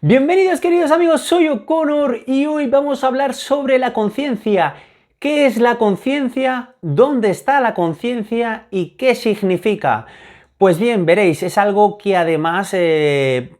Bienvenidos queridos amigos, soy O'Connor y hoy vamos a hablar sobre la conciencia. ¿Qué es la conciencia? ¿Dónde está la conciencia? ¿Y qué significa? Pues bien, veréis, es algo que además,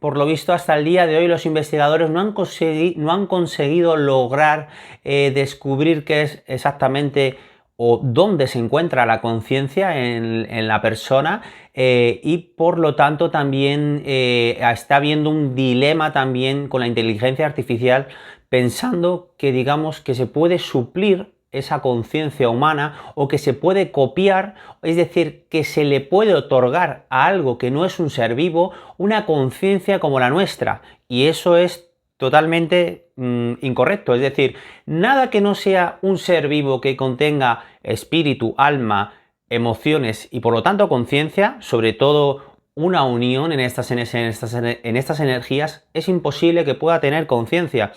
por lo visto hasta el día de hoy los investigadores no han conseguido lograr descubrir qué es exactamente o dónde se encuentra la conciencia en la persona y por lo tanto también está habiendo un dilema también con la inteligencia artificial pensando que digamos que se puede suplir esa conciencia humana o que se puede copiar, es decir, que se le puede otorgar a algo que no es un ser vivo una conciencia como la nuestra, y eso es totalmente incorrecto. Es decir, nada que no sea un ser vivo que contenga espíritu, alma, emociones y por lo tanto conciencia, sobre todo una unión en estas energías, es imposible que pueda tener conciencia.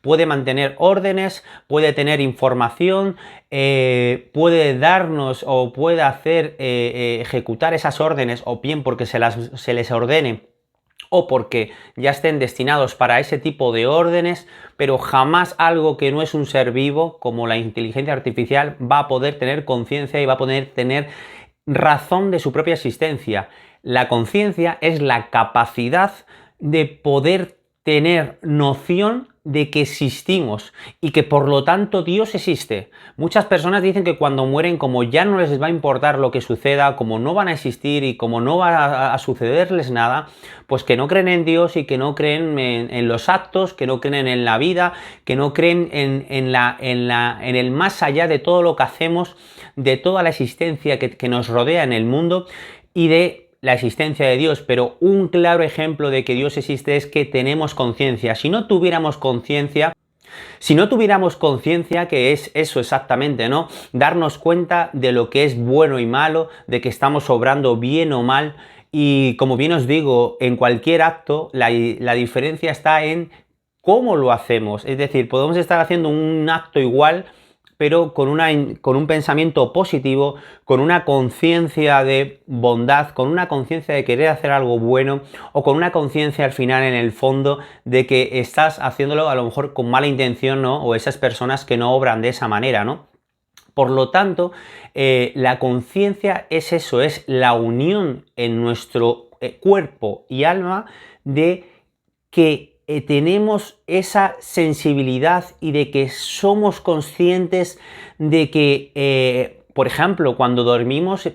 Puede mantener órdenes, puede tener información, puede darnos o puede hacer ejecutar esas órdenes, o bien porque se les ordene o porque ya estén destinados para ese tipo de órdenes, pero jamás algo que no es un ser vivo, como la inteligencia artificial, va a poder tener conciencia y va a poder tener razón de su propia existencia. La conciencia es la capacidad de poder tener noción de que existimos y que por lo tanto Dios existe. Muchas personas dicen que cuando mueren, como ya no les va a importar lo que suceda, como no van a existir y como no va a sucederles nada, pues que no creen en Dios y que no creen en los actos, que no creen en la vida, que no creen en el más allá de todo lo que hacemos, de toda la existencia que nos rodea en el mundo y de la existencia de Dios. Pero un claro ejemplo de que Dios existe es que tenemos conciencia. Si no tuviéramos conciencia, que es eso exactamente, ¿no? Darnos cuenta de lo que es bueno y malo, de que estamos obrando bien o mal, y como bien os digo, en cualquier acto la diferencia está en cómo lo hacemos. Es decir, podemos estar haciendo un acto igual, pero con un pensamiento positivo, con una conciencia de bondad, con una conciencia de querer hacer algo bueno, o con una conciencia al final en el fondo de que estás haciéndolo a lo mejor con mala intención, ¿no? O esas personas que no obran de esa manera, ¿no? Por lo tanto, la conciencia es eso, es la unión en nuestro cuerpo y alma de que tenemos esa sensibilidad y de que somos conscientes de que, por ejemplo, cuando dormimos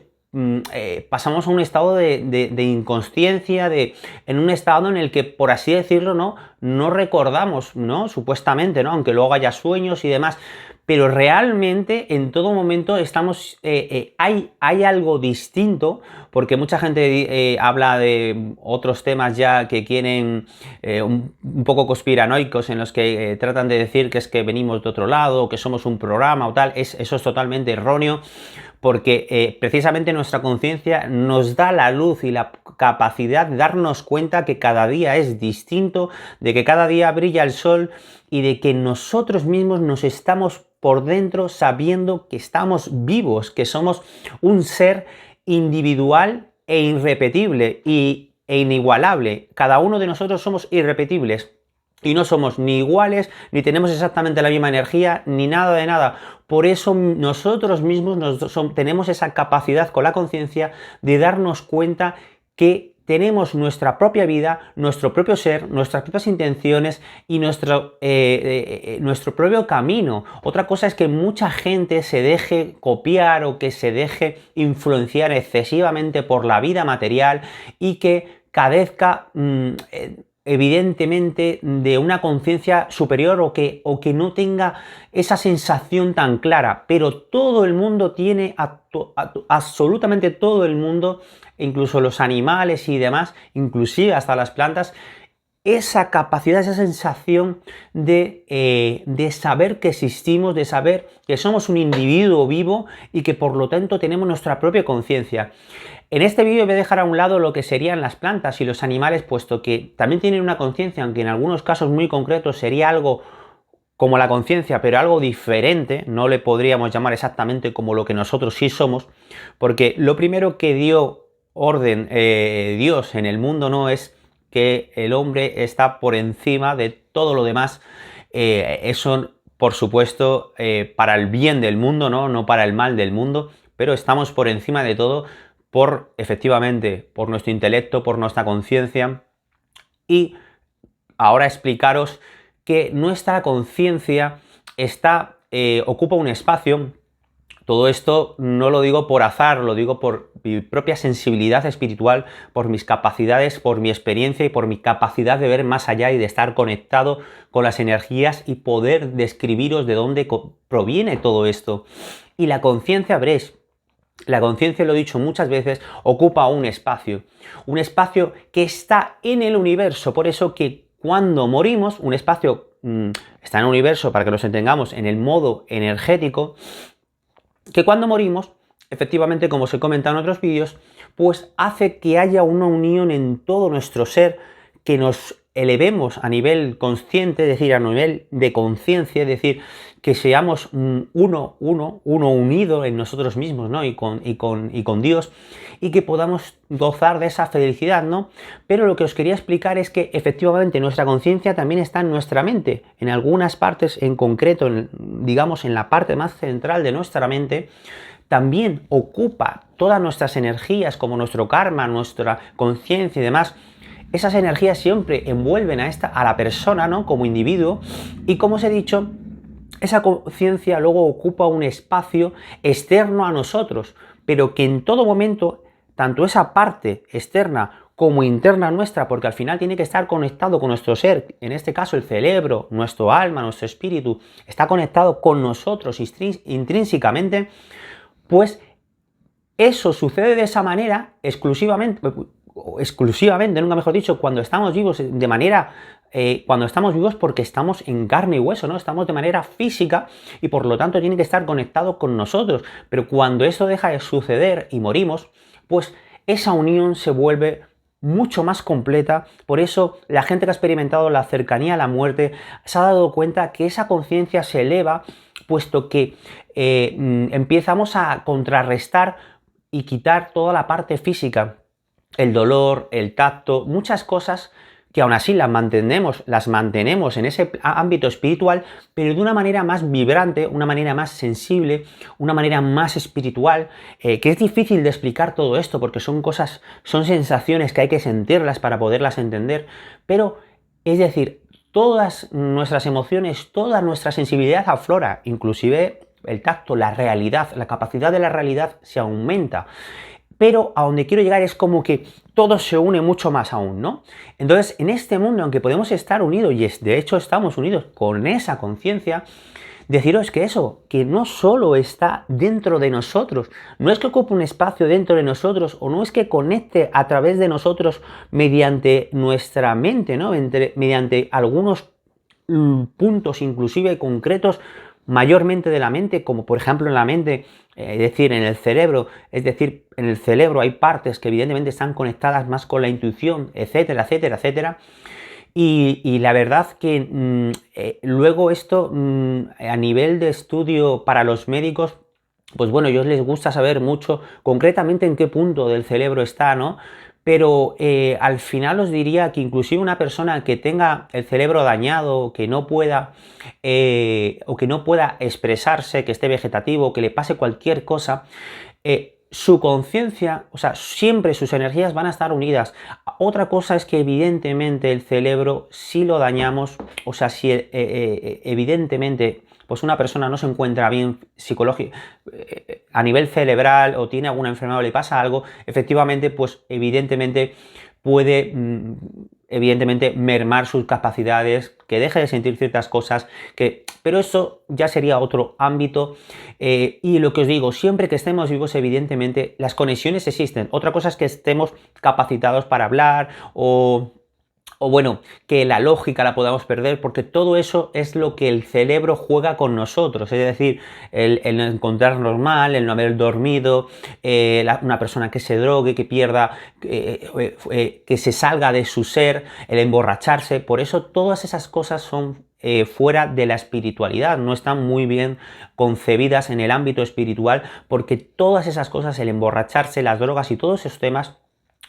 pasamos a un estado de inconsciencia, en un estado en el que, por así decirlo, no recordamos, ¿no? Supuestamente, ¿no? Aunque luego haya sueños y demás, pero realmente en todo momento estamos, hay algo distinto, porque mucha gente habla de otros temas ya que quieren un poco conspiranoicos, en los que tratan de decir que es que venimos de otro lado, que somos un programa o tal. Eso es totalmente erróneo, porque precisamente nuestra conciencia nos da la luz y la capacidad de darnos cuenta que cada día es distinto, de que cada día brilla el sol y de que nosotros mismos nos estamos por dentro sabiendo que estamos vivos, que somos un ser individual e irrepetible e inigualable. Cada uno de nosotros somos irrepetibles. Y no somos ni iguales, ni tenemos exactamente la misma energía, ni nada de nada. Por eso nosotros mismos tenemos esa capacidad con la conciencia de darnos cuenta que tenemos nuestra propia vida, nuestro propio ser, nuestras propias intenciones y nuestro propio camino. Otra cosa es que mucha gente se deje copiar o que se deje influenciar excesivamente por la vida material y que carezca evidentemente de una conciencia superior o que no tenga esa sensación tan clara. Pero todo el mundo tiene, absolutamente todo el mundo, incluso los animales y demás, inclusive hasta las plantas, esa capacidad, esa sensación de saber que existimos, de saber que somos un individuo vivo y que por lo tanto tenemos nuestra propia conciencia. En este vídeo voy a dejar a un lado lo que serían las plantas y los animales, puesto que también tienen una conciencia, aunque en algunos casos muy concretos sería algo como la conciencia, pero algo diferente. No le podríamos llamar exactamente como lo que nosotros sí somos, porque lo primero que dio orden Dios en el mundo no es que el hombre está por encima de todo lo demás. Eso, por supuesto, para el bien del mundo, ¿no? No para el mal del mundo, pero estamos por encima de todo efectivamente, por nuestro intelecto, por nuestra conciencia. Y ahora explicaros que nuestra conciencia ocupa un espacio. Todo esto no lo digo por azar, lo digo por mi propia sensibilidad espiritual, por mis capacidades, por mi experiencia y por mi capacidad de ver más allá y de estar conectado con las energías y poder describiros de dónde proviene todo esto. Y la conciencia, veréis, la conciencia, lo he dicho muchas veces, ocupa un espacio que está en el universo. Por eso que cuando morimos, un espacio está en el universo, para que nos entendamos, en el modo energético, que cuando morimos, efectivamente, como os he comentado en otros vídeos, pues hace que haya una unión en todo nuestro ser, que nos elevemos a nivel consciente, es decir, a nivel de conciencia, es decir, que seamos uno unido en nosotros mismos, ¿no? y con Dios, y que podamos gozar de esa felicidad, ¿no? Pero lo que os quería explicar es que efectivamente nuestra conciencia también está en nuestra mente, en algunas partes en concreto, digamos en la parte más central de nuestra mente, también ocupa todas nuestras energías, como nuestro karma, nuestra conciencia y demás. Esas energías siempre envuelven a la persona, ¿no? Como individuo, y como os he dicho, esa conciencia luego ocupa un espacio externo a nosotros, pero que en todo momento, tanto esa parte externa como interna nuestra, porque al final tiene que estar conectado con nuestro ser, en este caso el cerebro, nuestro alma, nuestro espíritu, está conectado con nosotros intrínsecamente, pues eso sucede de esa manera exclusivamente, nunca mejor dicho, cuando estamos vivos cuando estamos vivos porque estamos en carne y hueso, ¿no? Estamos de manera física y por lo tanto tiene que estar conectado con nosotros. Pero cuando eso deja de suceder y morimos, pues esa unión se vuelve mucho más completa. Por eso la gente que ha experimentado la cercanía a la muerte se ha dado cuenta que esa conciencia se eleva, puesto que empezamos a contrarrestar y quitar toda la parte física, el dolor, el tacto, muchas cosas que aún así las mantenemos en ese ámbito espiritual, pero de una manera más vibrante, una manera más sensible, una manera más espiritual, que es difícil de explicar todo esto, porque son sensaciones que hay que sentirlas para poderlas entender, pero es decir, todas nuestras emociones, toda nuestra sensibilidad aflora, inclusive el tacto, la realidad, la capacidad de la realidad se aumenta. Pero a donde quiero llegar es como que todo se une mucho más aún, ¿no? Entonces, en este mundo, aunque podemos estar unidos, y de hecho estamos unidos con esa conciencia, deciros que que no solo está dentro de nosotros, no es que ocupe un espacio dentro de nosotros, o no es que conecte a través de nosotros mediante nuestra mente, ¿no? Mediante algunos puntos inclusive concretos, mayormente de la mente, como por ejemplo en la mente, es decir, en el cerebro, es decir, en el cerebro hay partes que evidentemente están conectadas más con la intuición, etcétera, etcétera, etcétera. Y la verdad que luego esto, a nivel de estudio para los médicos, pues bueno, a ellos les gusta saber mucho concretamente en qué punto del cerebro está, ¿no? Pero al final os diría que inclusive una persona que tenga el cerebro dañado, que no pueda o que no pueda expresarse, que esté vegetativo, que le pase cualquier cosa, su conciencia, o sea, siempre sus energías van a estar unidas. Otra cosa es que evidentemente el cerebro, si lo dañamos, o sea, si evidentemente pues una persona no se encuentra bien psicológica, a nivel cerebral, o tiene alguna enfermedad o le pasa algo, efectivamente, pues evidentemente puede mermar sus capacidades, que deje de sentir ciertas cosas, pero eso ya sería otro ámbito. Y lo que os digo, siempre que estemos vivos, evidentemente las conexiones existen. Otra cosa es que estemos capacitados para hablar o bueno, que la lógica la podamos perder, porque todo eso es lo que el cerebro juega con nosotros, es decir, el no encontrarnos mal, el no haber dormido, una persona que se drogue, que pierda, que se salga de su ser, el emborracharse. Por eso todas esas cosas son fuera de la espiritualidad, no están muy bien concebidas en el ámbito espiritual, porque todas esas cosas, el emborracharse, las drogas y todos esos temas,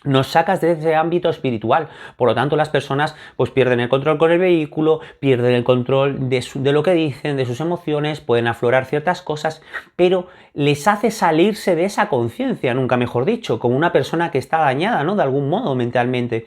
nos sacas de ese ámbito espiritual. Por lo tanto, las personas pues pierden el control con el vehículo, pierden el control de lo que dicen, de sus emociones, pueden aflorar ciertas cosas, pero les hace salirse de esa conciencia, nunca mejor dicho, como una persona que está dañada, ¿no? De algún modo mentalmente.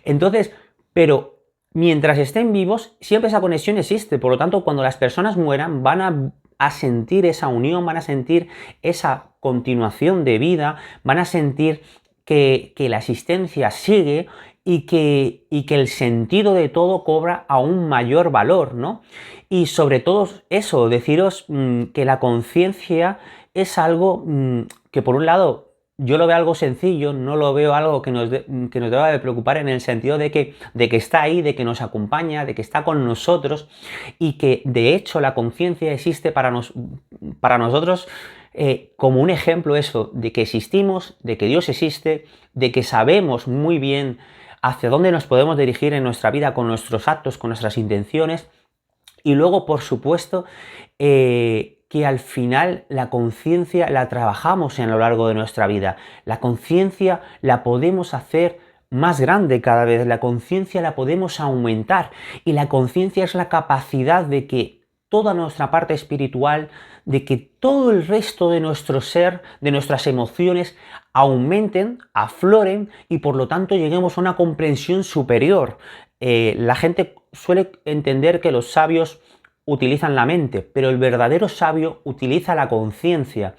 Entonces, pero mientras estén vivos, siempre esa conexión existe. Por lo tanto, cuando las personas mueran, van a sentir esa unión, van a sentir esa continuación de vida, van a sentir que la existencia sigue y que el sentido de todo cobra aún mayor valor, ¿no? Y sobre todo eso, deciros que la conciencia es algo que por un lado yo lo veo algo sencillo, no lo veo algo que nos deba de preocupar en el sentido de que está ahí, de que nos acompaña, de que está con nosotros y que de hecho la conciencia existe para nosotros como un ejemplo eso, de que existimos, de que Dios existe, de que sabemos muy bien hacia dónde nos podemos dirigir en nuestra vida con nuestros actos, con nuestras intenciones. Y luego, por supuesto, que al final la conciencia la trabajamos a lo largo de nuestra vida. La conciencia la podemos hacer más grande cada vez, la conciencia la podemos aumentar y la conciencia es la capacidad de que toda nuestra parte espiritual, de que todo el resto de nuestro ser, de nuestras emociones, aumenten, afloren y por lo tanto lleguemos a una comprensión superior. La gente suele entender que los sabios utilizan la mente, pero el verdadero sabio utiliza la conciencia,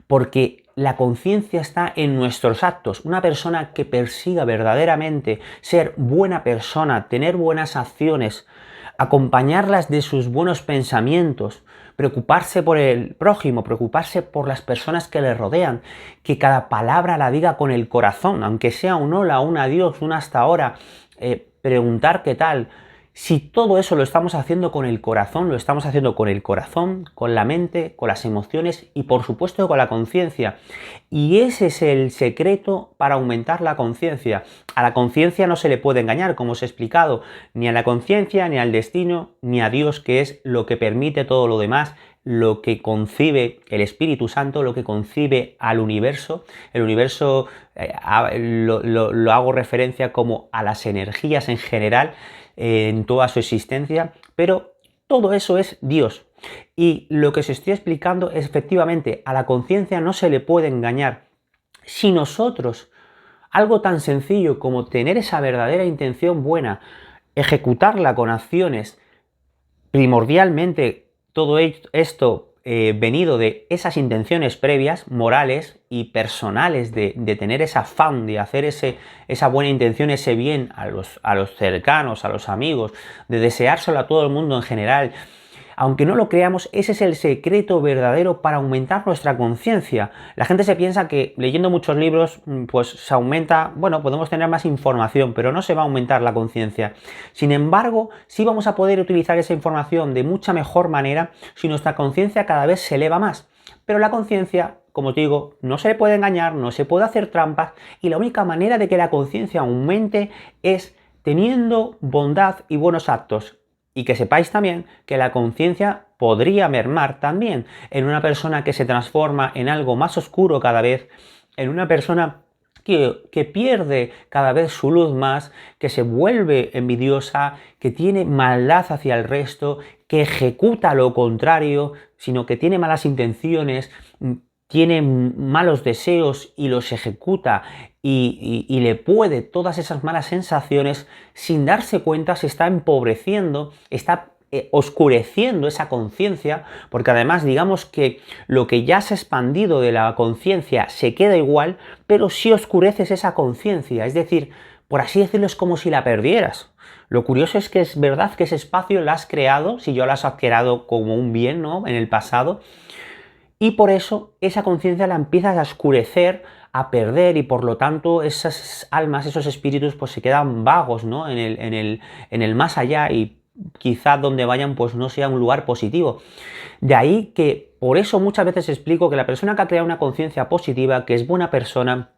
porque la conciencia está en nuestros actos. Una persona que persiga verdaderamente ser buena persona, tener buenas acciones, acompañarlas de sus buenos pensamientos, preocuparse por el prójimo, preocuparse por las personas que le rodean, que cada palabra la diga con el corazón, aunque sea un hola, un adiós, un hasta ahora, preguntar qué tal. Si todo eso lo estamos haciendo con el corazón, lo estamos haciendo con el corazón, con la mente, con las emociones y por supuesto con la conciencia. Y ese es el secreto para aumentar la conciencia. A la conciencia no se le puede engañar, como os he explicado, ni a la conciencia, ni al destino, ni a Dios, que es lo que permite todo lo demás, lo que concibe el Espíritu Santo, lo que concibe al universo. El universo lo hago referencia como a las energías en general, en toda su existencia, pero todo eso es Dios. Y lo que os estoy explicando es efectivamente a la conciencia no se le puede engañar. Si nosotros, algo tan sencillo como tener esa verdadera intención buena, ejecutarla con acciones, primordialmente todo esto venido de esas intenciones previas, morales y personales, de tener ese afán de hacer esa buena intención, ese bien a los cercanos, a los amigos, de deseárselo a todo el mundo en general. Aunque no lo creamos, ese es el secreto verdadero para aumentar nuestra conciencia. La gente se piensa que leyendo muchos libros, pues se aumenta, bueno, podemos tener más información, pero no se va a aumentar la conciencia. Sin embargo, sí vamos a poder utilizar esa información de mucha mejor manera si nuestra conciencia cada vez se eleva más. Pero la conciencia, como os digo, no se le puede engañar, no se puede hacer trampas y la única manera de que la conciencia aumente es teniendo bondad y buenos actos. Y que sepáis también que la conciencia podría mermar también en una persona que se transforma en algo más oscuro cada vez, en una persona que pierde cada vez su luz más, que se vuelve envidiosa, que tiene maldad hacia el resto, que ejecuta lo contrario, sino que tiene malas intenciones, tiene malos deseos y los ejecuta y le puede todas esas malas sensaciones, sin darse cuenta se está empobreciendo, está oscureciendo esa conciencia, porque además digamos que lo que ya se ha expandido de la conciencia se queda igual, pero sí oscureces esa conciencia, es decir, por así decirlo, es como si la perdieras. Lo curioso es que es verdad que ese espacio lo has creado, si yo lo has creado como un bien, ¿no?, en el pasado, y por eso esa conciencia la empiezas a oscurecer, a perder, y por lo tanto esas almas, esos espíritus, pues se quedan vagos, ¿no?, en el más allá, y quizás donde vayan pues no sea un lugar positivo. De ahí que por eso muchas veces explico que la persona que ha creado una conciencia positiva, que es buena persona,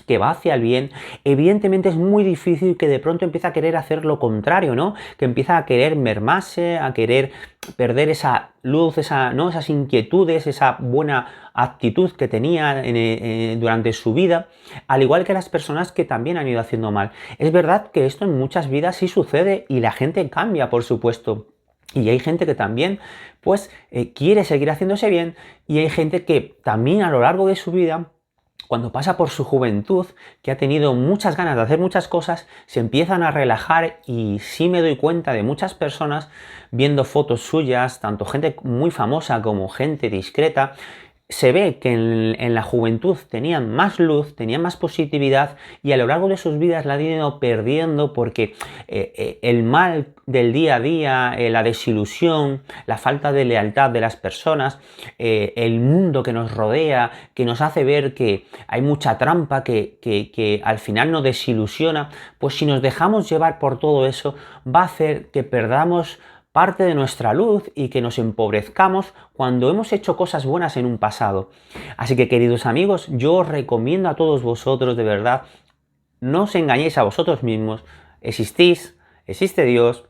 que va hacia el bien, evidentemente es muy difícil que de pronto empiece a querer hacer lo contrario, ¿no? Que empieza a querer mermarse, a querer perder esa luz, ¿no? Esas inquietudes, esa buena actitud que tenía durante su vida, al igual que las personas que también han ido haciendo mal. Es verdad que esto en muchas vidas sí sucede y la gente cambia, por supuesto. Y hay gente que también, pues, quiere seguir haciéndose bien, y hay gente que también a lo largo de su vida, cuando pasa por su juventud, que ha tenido muchas ganas de hacer muchas cosas, se empiezan a relajar, y sí me doy cuenta de muchas personas viendo fotos suyas, tanto gente muy famosa como gente discreta. Se ve que en la juventud tenían más luz, tenían más positividad, y a lo largo de sus vidas la han ido perdiendo porque el mal del día a día, la desilusión, la falta de lealtad de las personas, el mundo que nos rodea, que nos hace ver que hay mucha trampa, que al final nos desilusiona, pues si nos dejamos llevar por todo eso, va a hacer que perdamos parte de nuestra luz y que nos empobrezcamos cuando hemos hecho cosas buenas en un pasado. Así que, queridos amigos, yo os recomiendo a todos vosotros, de verdad, no os engañéis a vosotros mismos. Existís, existe Dios,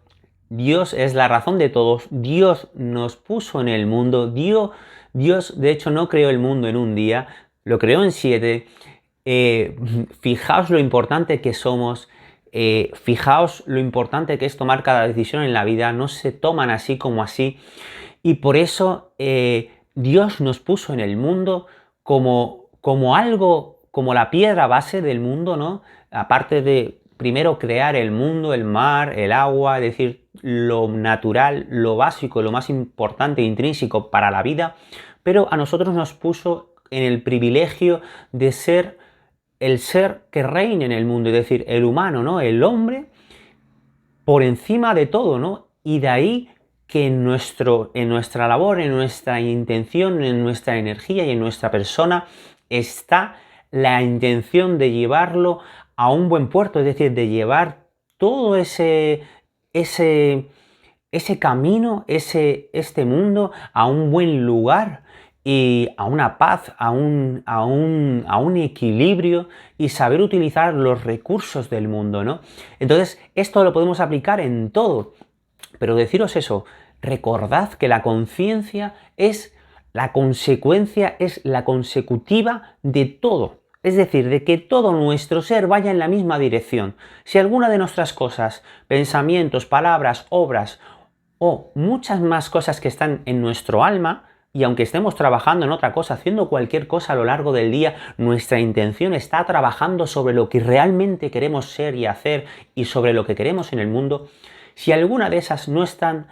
Dios es la razón de todos, Dios nos puso en el mundo, Dios de hecho no creó el mundo en un día, lo creó en 7. Fijaos lo importante que somos. Fijaos lo importante que es tomar cada decisión en la vida, no se toman así como así, y por eso Dios nos puso en el mundo como algo, como la piedra base del mundo, ¿no? Aparte de primero crear el mundo, el mar, el agua, es decir, lo natural, lo básico, lo más importante e intrínseco para la vida, pero a nosotros nos puso en el privilegio de ser el ser que reina en el mundo, es decir, el humano, ¿no? El hombre por encima de todo, ¿no? Y de ahí que en nuestra labor, en nuestra intención, en nuestra energía y en nuestra persona está la intención de llevarlo a un buen puerto, es decir, de llevar todo ese camino, este mundo a un buen lugar, y a una paz, a un equilibrio, y saber utilizar los recursos del mundo, ¿no? Entonces, esto lo podemos aplicar en todo. Pero deciros eso, recordad que la conciencia es la consecuencia, es la consecutiva de todo. Es decir, de que todo nuestro ser vaya en la misma dirección. Si alguna de nuestras cosas, pensamientos, palabras, obras o muchas más cosas que están en nuestro alma, y aunque estemos trabajando en otra cosa, haciendo cualquier cosa a lo largo del día, nuestra intención está trabajando sobre lo que realmente queremos ser y hacer, y sobre lo que queremos en el mundo. Si alguna de esas no están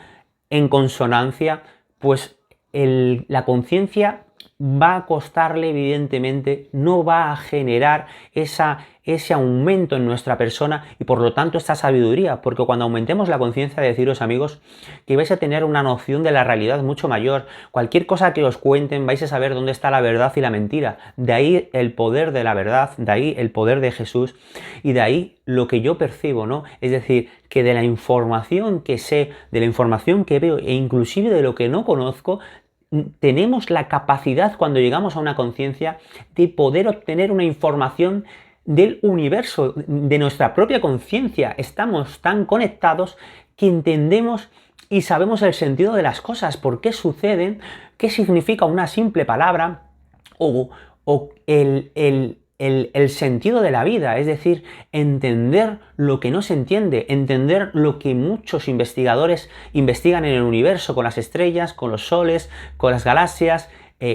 en consonancia, pues la conciencia va a costarle, evidentemente, no va a generar ese aumento en nuestra persona, y por lo tanto esta sabiduría, porque cuando aumentemos la conciencia, deciros, amigos, que vais a tener una noción de la realidad mucho mayor. Cualquier cosa que os cuenten vais a saber dónde está la verdad y la mentira. De ahí el poder de la verdad, de ahí el poder de Jesús, y de ahí lo que yo percibo, ¿no? Es decir, que de la información que sé, de la información que veo, e inclusive de lo que no conozco, tenemos la capacidad, cuando llegamos a una conciencia, de poder obtener una información del universo, de nuestra propia conciencia. Estamos tan conectados que entendemos y sabemos el sentido de las cosas, por qué suceden, qué significa una simple palabra, o el sentido de la vida, es decir, entender lo que no se entiende, entender lo que muchos investigadores investigan en el universo, con las estrellas, con los soles, con las galaxias,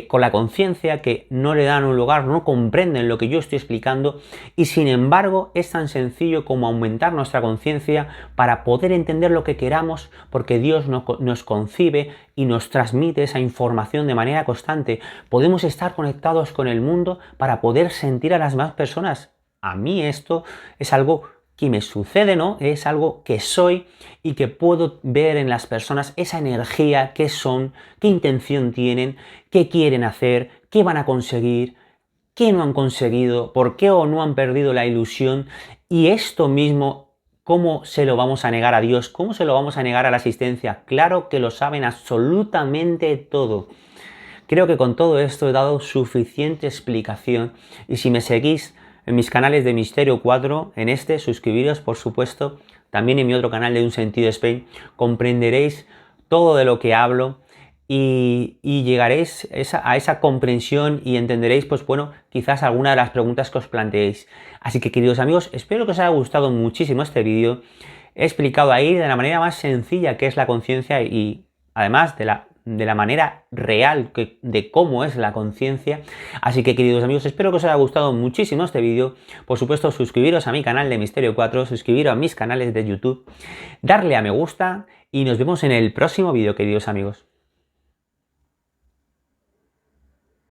con la conciencia, que no le dan un lugar, no comprenden lo que yo estoy explicando, y sin embargo es tan sencillo como aumentar nuestra conciencia para poder entender lo que queramos, porque Dios nos concibe y nos transmite esa información de manera constante. Podemos estar conectados con el mundo para poder sentir a las demás personas. A mí esto es algo que me sucede, ¿no? Es algo que soy, y que puedo ver en las personas esa energía, qué son, qué intención tienen, qué quieren hacer, qué van a conseguir, qué no han conseguido, por qué o no han perdido la ilusión. Y esto mismo, ¿cómo se lo vamos a negar a Dios? ¿Cómo se lo vamos a negar a la existencia? Claro que lo saben absolutamente todo. Creo que con todo esto he dado suficiente explicación, y si me seguís en mis canales de Misterio 4, en este, suscribiros por supuesto, también en mi otro canal de Un Sentido Spain, comprenderéis todo de lo que hablo y llegaréis a esa comprensión y entenderéis, pues bueno, quizás alguna de las preguntas que os planteéis. Así que, queridos amigos, espero que os haya gustado muchísimo este vídeo. He explicado ahí de la manera más sencilla qué es la conciencia y además de la manera real de cómo es la conciencia. Así que, queridos amigos, espero que os haya gustado muchísimo este vídeo. Por supuesto, suscribiros a mi canal de Misterio 4, suscribiros a mis canales de YouTube, darle a me gusta y nos vemos en el próximo vídeo, queridos amigos.